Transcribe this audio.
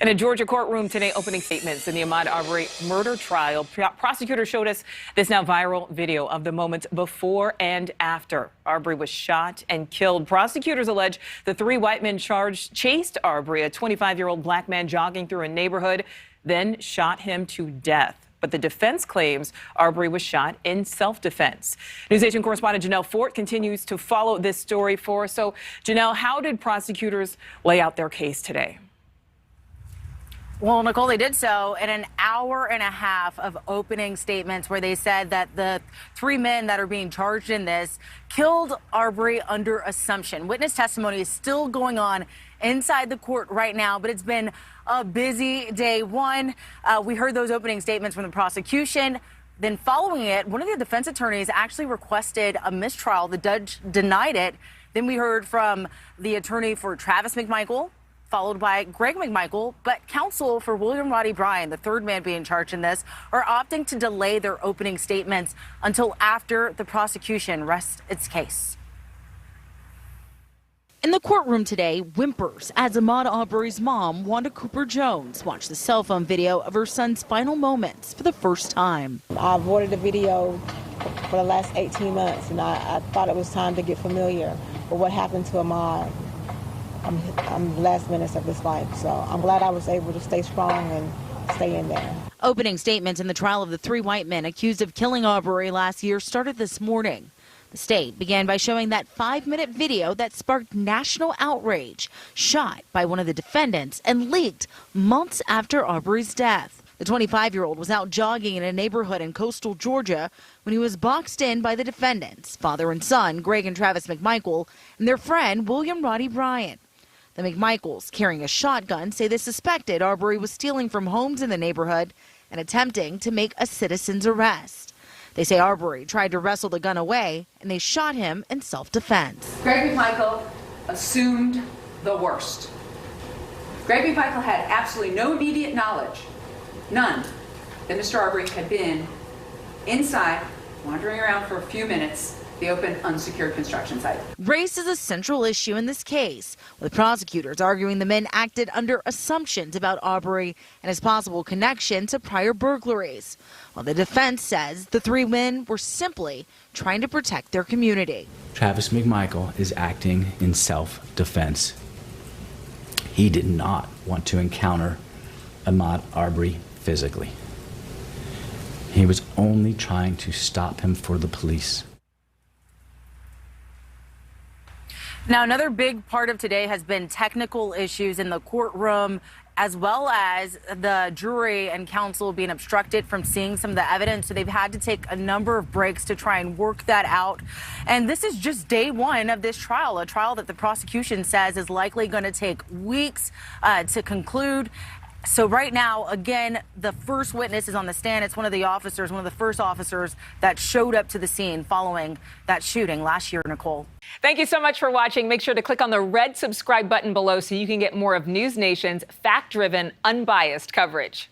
In a Georgia courtroom today, opening statements in the Ahmaud Arbery murder trial. Prosecutor showed us this now viral video of the moments before and after Arbery was shot and killed. Prosecutors allege the three white men charged chased Arbery, a 25-year-old black man jogging through a neighborhood, then shot him to death. But the defense claims Arbery was shot in self-defense. NewsNation correspondent Janelle Fort continues to follow this story for us. So, Janelle, how did prosecutors lay out their case today? Well, Nichole, they did so in an hour and a half of opening statements where they said that the three men that are being charged in this killed Arbery under assumption. Witness testimony is still going on inside the court right now, but it's been a busy day one. We heard those opening statements from the prosecution. Then following it, one of the defense attorneys actually requested a mistrial. The judge denied it. Then we heard from the attorney for Travis McMichael, followed by Greg McMichael, but counsel for William Roddy Bryan, the third man being charged in this, are opting to delay their opening statements until after the prosecution rests its case. In the courtroom today, whimpers as Ahmaud Arbery's mom, Wanda Cooper Jones, watched the cell phone video of her son's final moments for the first time. I've ordered the video for the last 18 months, and I thought it was time to get familiar with what happened to Ahmaud. I'm the last minutes of his life, so I'm glad I was able to stay strong and stay in there. Opening statements in the trial of the three white men accused of killing Arbery last year started this morning. The state began by showing that 5-minute video that sparked national outrage, shot by one of the defendants and leaked months after Arbery's death. The 25-year-old was out jogging in a neighborhood in coastal Georgia when he was boxed in by the defendants, father and son, Greg and Travis McMichael, and their friend, William Roddy Bryan. The McMichaels, carrying a shotgun, say they suspected Arbery was stealing from homes in the neighborhood and attempting to make a citizen's arrest. They say Arbery tried to wrestle the gun away, and they shot him in self-defense. Greg McMichael assumed the worst. Greg McMichael had absolutely no immediate knowledge, none, that Mr. Arbery had been inside, wandering around for a few minutes, the open, unsecured construction site. Race is a central issue in this case, with prosecutors arguing the men acted under assumptions about Arbery and his possible connection to prior burglaries, while the defense says the three men were simply trying to protect their community. Travis McMichael is acting in self-defense. He did not want to encounter Ahmaud Arbery physically. He was only trying to stop him for the police. Now, another big part of today has been technical issues in the courtroom, as well as the jury and counsel being obstructed from seeing some of the evidence. So they've had to take a number of breaks to try and work that out. And this is just day one of this trial, a trial that the prosecution says is likely going to take weeks to conclude. So right now, again, the first witness is on the stand. It's one of the officers, one of the first officers that showed up to the scene following that shooting last year, Nichole. Thank you so much for watching. Make sure to click on the red subscribe button below so you can get more of NewsNation's fact-driven, unbiased coverage.